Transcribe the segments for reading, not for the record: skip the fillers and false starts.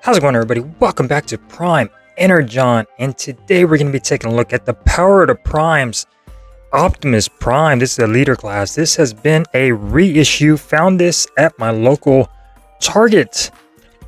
How's it going, everybody? Welcome back to Prime Energon, and today we're going to be taking a look at the power of the Primes. Optimus Prime, this is a leader class. This has been a reissue. Found this at my local Target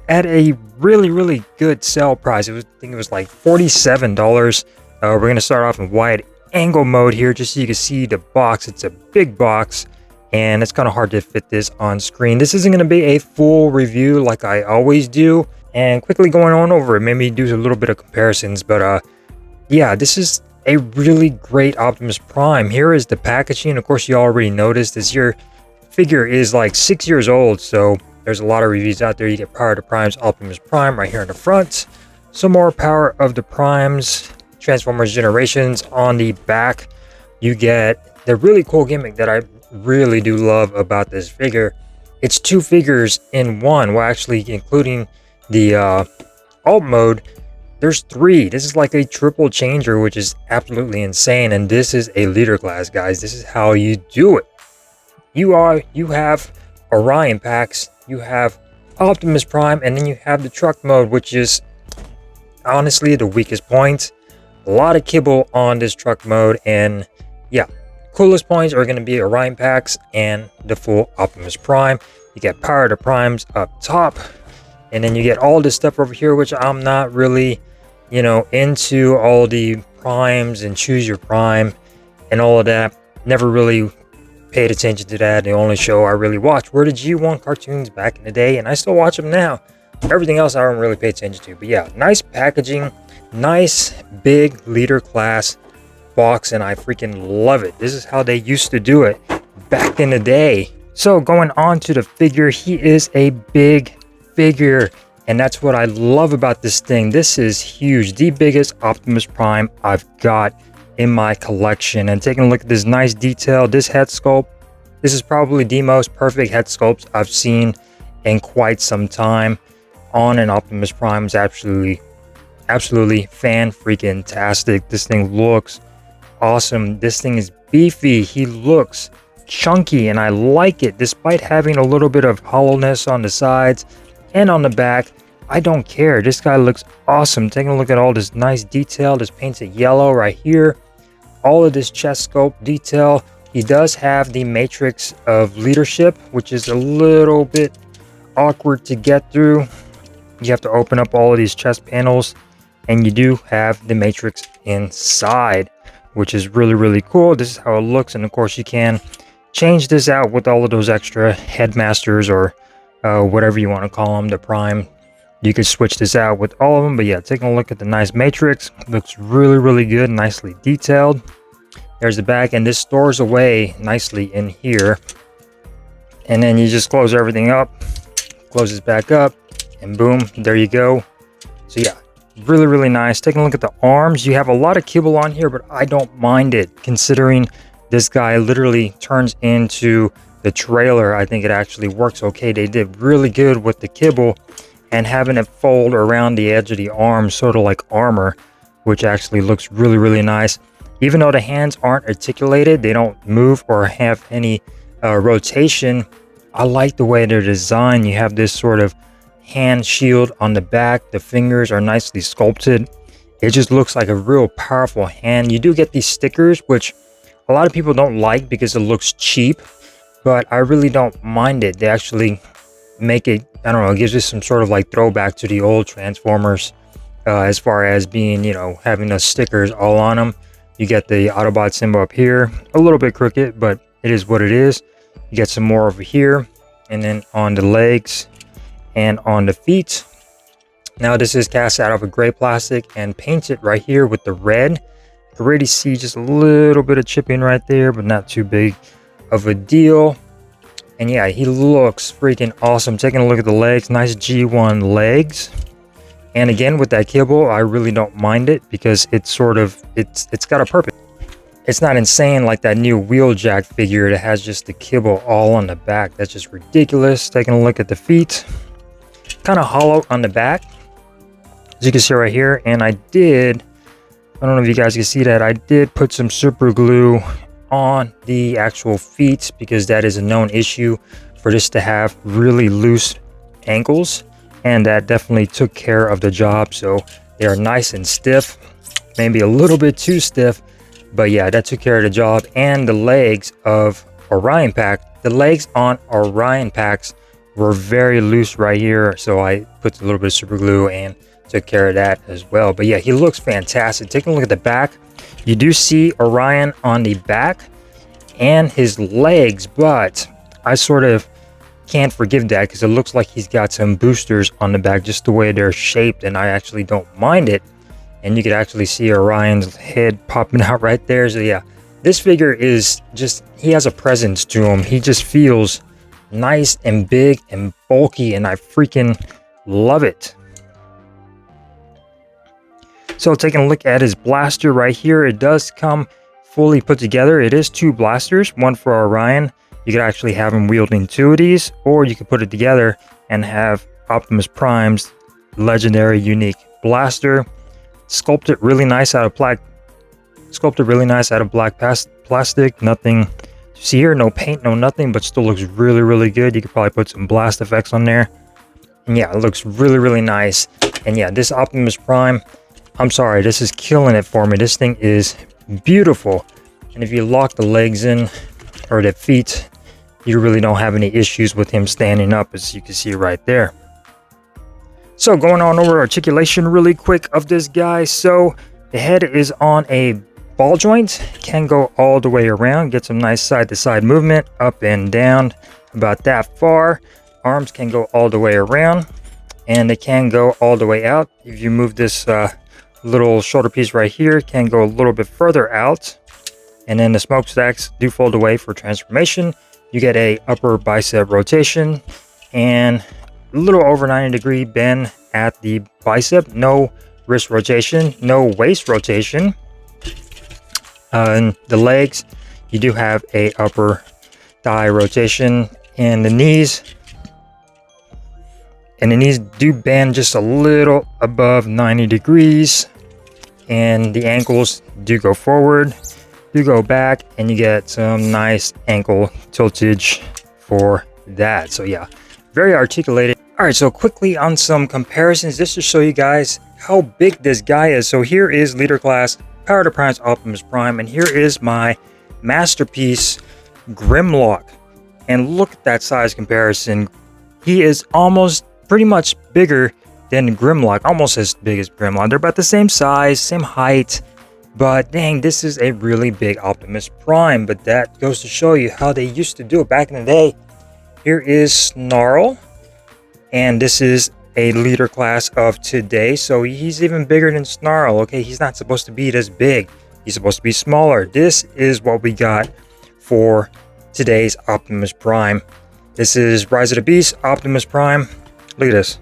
at a really good sale price. I think it was like $47. We're going to start off in wide angle mode here, just so you can see the box. It's a big box, and it's kind of hard to fit this on screen. This isn't going to be a full review like I always do, and quickly going on over it, maybe do a little bit of comparisons. But yeah, this is a really great Optimus Prime. Here is the packaging. Of course, you already noticed this. Your figure is like 6 years old, so there's a lot of reviews out there. You get Power of the Primes, Optimus Prime right here in the front. Some more Power of the Primes, Transformers Generations on the back. You get the really cool gimmick that I really do love about this figure. It's two figures in one. Well, actually, including the alt mode, there's three. This is like a triple changer, which is absolutely insane. And this is a leader class, guys. This is how you do it. You have Orion packs, you have Optimus Prime, and then you have the truck mode, which is honestly the weakest point. A lot of kibble on this truck mode, and yeah, coolest points are going to be Orion packs and the full Optimus Prime. You get Power of the Primes up top, and then you get all this stuff over here, which I'm not really, into all the primes and choose your prime and all of that. Never really paid attention to that. The only show I really watched were the G1 cartoons back in the day, and I still watch them now. Everything else I don't really pay attention to. But yeah, nice packaging, nice big leader class box, and I freaking love it. This is how they used to do it back in the day. So going on to the figure, he is a big figure, and that's what I love about this thing. This is huge, the biggest Optimus Prime I've got in my collection. And taking a look at this nice detail, this head sculpt, this is probably the most perfect head sculpt I've seen in quite some time on an Optimus Prime. Is absolutely fan freaking tastic. This thing looks awesome. This thing is beefy. He looks chunky, and I like it despite having a little bit of hollowness on the sides and on the back. I don't care. This guy looks awesome. Taking a look at all this nice detail, this painted yellow right here, all of this chest sculpt detail. He does have the matrix of leadership, which is a little bit awkward to get through. You have to open up all of these chest panels, and you do have the matrix inside, which is really cool. This is how it looks, and of course you can change this out with all of those extra headmasters, or whatever you want to call them, the Prime. You could switch this out with all of them. But yeah, taking a look at the nice matrix, looks really good, nicely detailed. There's the back, and this stores away nicely in here, and then you just close everything up, close this back up, and boom, there you go. So yeah, really nice. Taking a look at the arms, you have a lot of kibble on here, but I don't mind it, considering this guy literally turns into the trailer. I think it actually works okay. They did really good with the kibble and having it fold around the edge of the arm, sort of like armor, which actually looks really nice. Even though the hands aren't articulated, they don't move or have any rotation, I like the way they're designed. You have this sort of hand shield on the back. The fingers are nicely sculpted. It just looks like a real powerful hand. You do get these stickers, which a lot of people don't like because it looks cheap, but I really don't mind it. They actually make it, I don't know, it gives us some sort of like throwback to the old Transformers, as far as being, having the stickers all on them. You get the Autobot symbol up here, a little bit crooked, but it is what it is. You get some more over here, and then on the legs and on the feet. Now this is cast out of a gray plastic and painted right here with the red. You can already see just a little bit of chipping right there, but not too big of a deal. And yeah, he looks freaking awesome. Taking a look at the legs, nice G1 legs. And again, with that kibble, I really don't mind it because it's it's got a purpose. It's not insane like that new Wheeljack figure that has just the kibble all on the back. That's just ridiculous. Taking a look at the feet, kind of hollow on the back, as you can see right here. And I don't know if you guys can see that, I did put some super glue on the actual feet because that is a known issue for this to have really loose ankles. and that definitely took care of the job. So they are nice and stiff, maybe a little bit too stiff, but yeah, that took care of the job. And the legs of Orion pack, the legs on Orion packs were very loose right here, so I put a little bit of super glue and took care of that as well. But yeah, he looks fantastic. Taking a look at the back, you do see Orion on the back and his legs, but I sort of can't forgive that because it looks like he's got some boosters on the back, just the way they're shaped, and I actually don't mind it. And you could actually see Orion's head popping out right there. So yeah, this figure is just, he has a presence to him. He just feels nice and big and bulky, and I freaking love it. So taking a look at his blaster right here, it does come fully put together. It is 2 blasters, one for Orion. You could actually have him wielding 2 of these, or you could put it together and have Optimus Prime's legendary unique blaster. Sculpted really nice out of black. Sculpted really nice out of black plastic. Nothing to see here, no paint, no nothing, but still looks really, really good. You could probably put some blast effects on there. And yeah, it looks really, really nice. And yeah, this Optimus Prime, I'm sorry, this is killing it for me. This thing is beautiful. And if you lock the legs in, or the feet, you really don't have any issues with him standing up, as you can see right there. So going on over articulation really quick of this guy. So the head is on a ball joint, can go all the way around, get some nice side-to-side movement, up and down, about that far. Arms can go all the way around, and they can go all the way out. If you move this little shoulder piece right here, it can go a little bit further out. And then the smokestacks do fold away for transformation. You get a upper bicep rotation and a little over 90-degree bend at the bicep. No wrist rotation, no waist rotation. And the legs, you do have a upper thigh rotation, and the knees. And the knees do bend just a little above 90 degrees. And the ankles do go forward, do go back, and you get some nice ankle tiltage for that. So yeah, very articulated. All right, so quickly on some comparisons, just to show you guys how big this guy is. So here is Leader Class Power to Prime's Optimus Prime, and here is my masterpiece Grimlock. And look at that size comparison. He is almost pretty much bigger than Grimlock, almost as big as Grimlock. They're about the same size, same height, but dang, this is a really big Optimus Prime. But that goes to show you how they used to do it back in the day. Here is Snarl, and this is a Leader Class of today, so he's even bigger than Snarl. Okay, he's not supposed to be this big, he's supposed to be smaller. This is what we got for today's Optimus Prime. This is Rise of the Beast Optimus Prime. Look at this.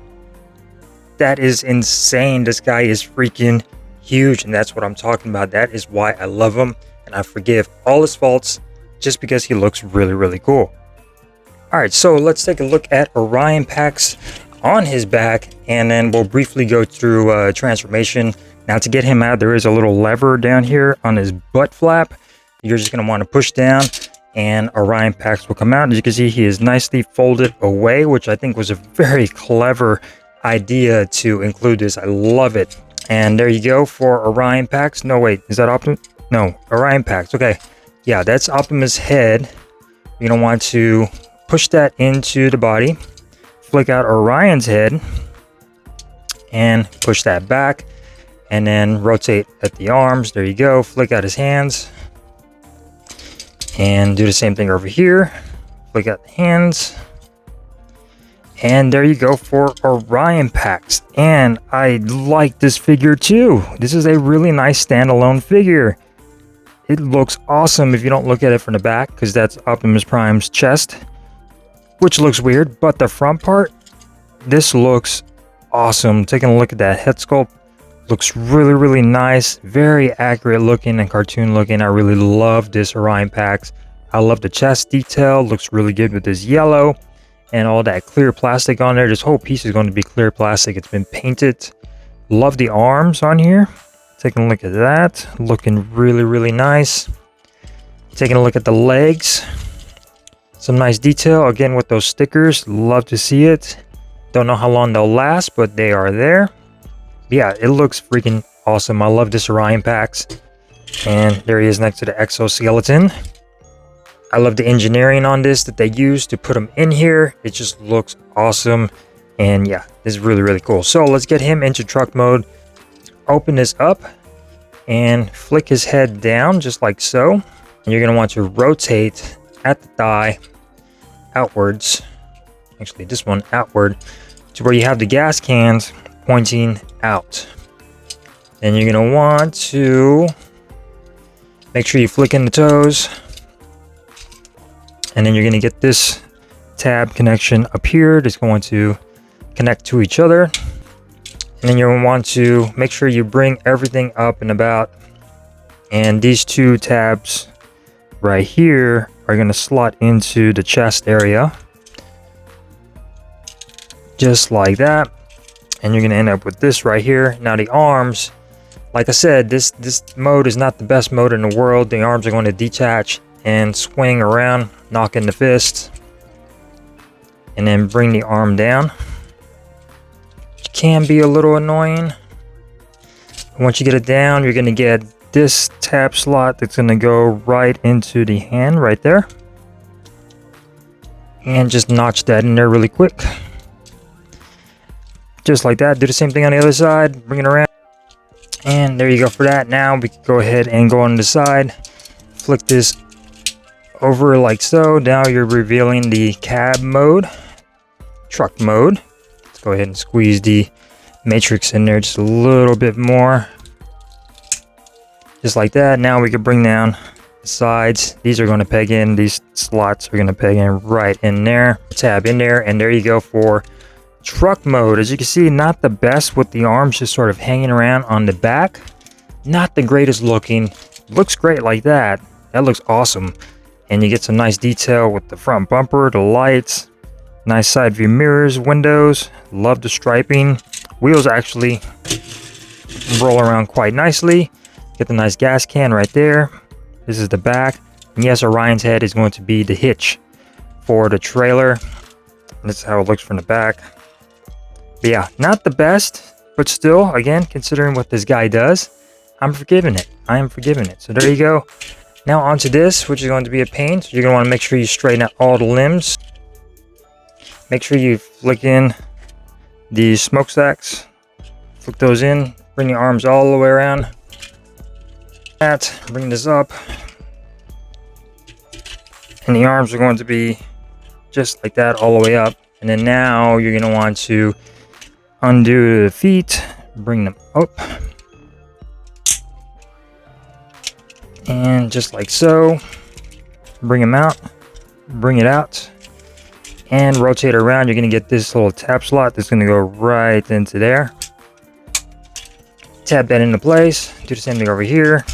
That is insane. This guy is freaking huge, and that's what I'm talking about. That is why I love him, and I forgive all his faults just because he looks really, really cool. All right, so let's take a look at Orion packs on his back, and then we'll briefly go through transformation. Now, to get him out, there is a little lever down here on his butt flap. You're just going to want to push down, and Orion packs will come out. As you can see, he is nicely folded away, which I think was a very clever idea to include this. I love it. And there you go for Orion packs. No, wait, is that Optimus? No, Orion packs. Okay, yeah, that's Optimus' head. You're going to want to push that into the body, flick out Orion's head, and push that back, and then rotate at the arms. There you go. Flick out his hands, and do the same thing over here. Flick out the hands, and there you go for Orion packs. And I like this figure too. This is a really nice standalone figure. It looks awesome if you don't look at it from the back, because that's Optimus Prime's chest, which looks weird, but the front part, this looks awesome. Taking a look at that head sculpt, looks really, really nice, very accurate looking and cartoon looking. I really love this Orion packs. I love the chest detail, looks really good with this yellow and all that clear plastic on there. This whole piece is going to be clear plastic. It's been painted. Love the arms on here. Taking a look at that, looking really, really nice. Taking a look at the legs. Some nice detail again with those stickers. Love to see it. Don't know how long they'll last, but they are there. Yeah, it looks freaking awesome. I love this Orion packs. And there he is next to the exoskeleton. I love the engineering on this that they used to put him in here. It just looks awesome. And yeah, this is really, really cool. So let's get him into truck mode. Open this up and flick his head down just like so. And you're going to want to rotate at the thigh outwards. Actually, this one outward to where you have the gas cans pointing out. Then you're going to want to make sure you flick in the toes. And then you're going to get this tab connection up here. It's going to connect to each other. And then you're going to want to make sure you bring everything up and about. And these two tabs right here are going to slot into the chest area. Just like that. And you're going to end up with this right here. Now the arms, like I said, this mode is not the best mode in the world. The arms are going to detach and swing around, knock in the fist. And then bring the arm down. Which can be a little annoying. Once you get it down, you're going to get this tab slot that's going to go right into the hand right there. And just notch that in there really quick. Just like that. Do the same thing on the other side. Bring it around. And there you go for that. Now we can go ahead and go on the side. Flick this over like so. Now you're revealing the cab mode. Truck mode. Let's go ahead and squeeze the matrix in there just a little bit more. Just like that. Now we can bring down the sides. These are going to peg in. These slots are going to peg in right in there. Tab in there. And there you go for truck mode. As you can see, not the best with the arms just sort of hanging around on the back. Not the greatest looking. Looks great like that. That looks awesome. And you get some nice detail with the front bumper, the lights, nice side view mirrors, windows. Love the striping. Wheels actually roll around quite nicely. Get the nice gas can right there. This is the back. And yes, Orion's head is going to be the hitch for the trailer. This is how it looks from the back. But yeah, not the best, but still, again, considering what this guy does, I'm forgiving it. I am forgiving it. So there you go. Now onto this, which is going to be a pain. So you're going to want to make sure you straighten out all the limbs. Make sure you flick in the smokestacks. Flick those in. Bring your arms all the way around. Bring this up. And the arms are going to be just like that all the way up. And then now you're going to want to undo the feet. Bring them up. And just like so, bring them out, bring it out, and rotate around. You're going to get this little tab slot that's going to go right into there. Tab that into place. Do the same thing over here.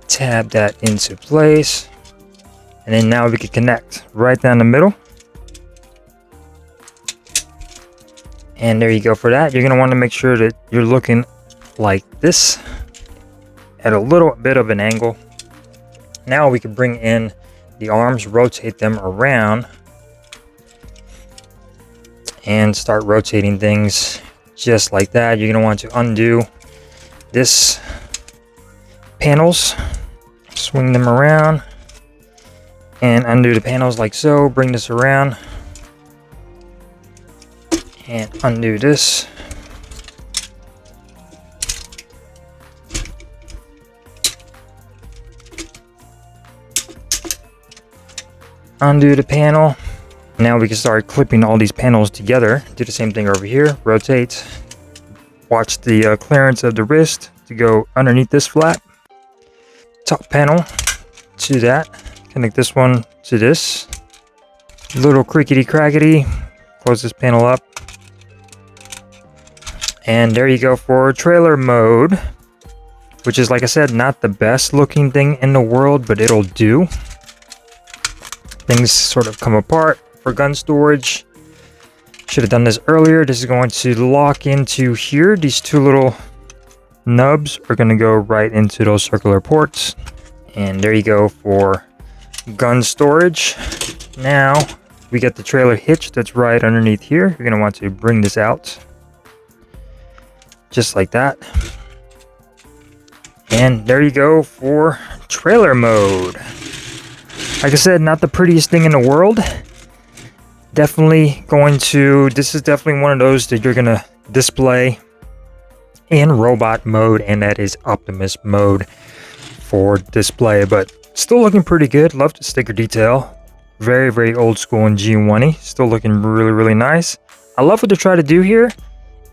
Tab that into place. And then now we can connect right down the middle. And there you go for that. You're going to want to make sure that you're looking like this at a little bit of an angle. Now we can bring in the arms, rotate them around, and start rotating things just like that. You're going to want to undo this panels, swing them around, and undo the panels like so. Bring this around. And undo this. Undo the panel. Now we can start clipping all these panels together. Do the same thing over here. Rotate. Watch the clearance of the wrist to go underneath this flap. Top panel to that. Connect this one to this. Little crickety crackety. Close this panel up. And there you go for trailer mode, which is, like I said, not the best looking thing in the world, but it'll do. Things sort of come apart for gun storage. Should have done this earlier. This is going to lock into here. These two little nubs are going to go right into those circular ports. And there you go for gun storage. Now we get the trailer hitch that's right underneath here. You're going to want to bring this out just like that. And there you go for trailer mode. Like I said, not the prettiest thing in the world. This is definitely one of those that you're going to display in robot mode, and that is Optimus mode for display, but still looking pretty good. Love the sticker detail. Very, very old school and G1-y. Still looking really, really nice. I love what they're trying to do here,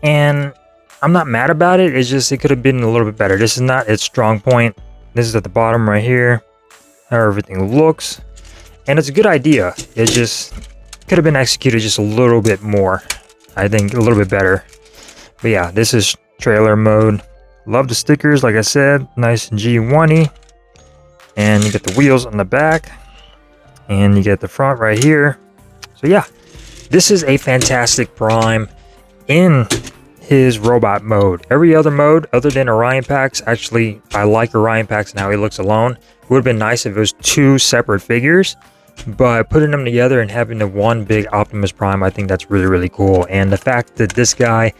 and I'm not mad about it. It's just, it could have been a little bit better. This is not its strong point. This is at the bottom right here, how everything looks. And it's a good idea. It just could have been executed just a little bit more. I think a little bit better. But yeah, this is trailer mode. Love the stickers, like I said, nice and G1-y. And you get the wheels on the back. And you get the front right here. So yeah, this is a fantastic Prime in his robot mode. Every other mode other than Orion Pax, actually I like Orion Pax and how he looks alone. It would have been nice if it was two separate figures, but putting them together and having the one big Optimus Prime, I think that's really, really cool. And the fact that this guy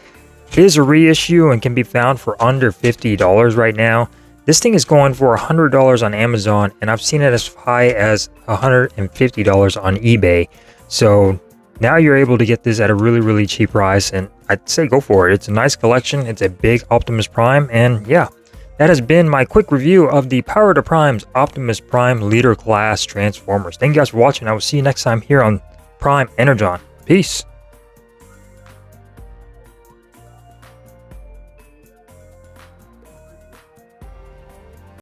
is a reissue and can be found for under $50 right now. This thing is going for $100 on Amazon, and I've seen it as high as $150 on eBay. So now you're able to get this at a really, really cheap price, and I'd say go for it. It's a nice collection. It's a big Optimus Prime, and yeah, that has been my quick review of the Power of the Primes Optimus Prime Leader Class Transformers. Thank you guys for watching. I will see you next time here on Prime Energon. Peace.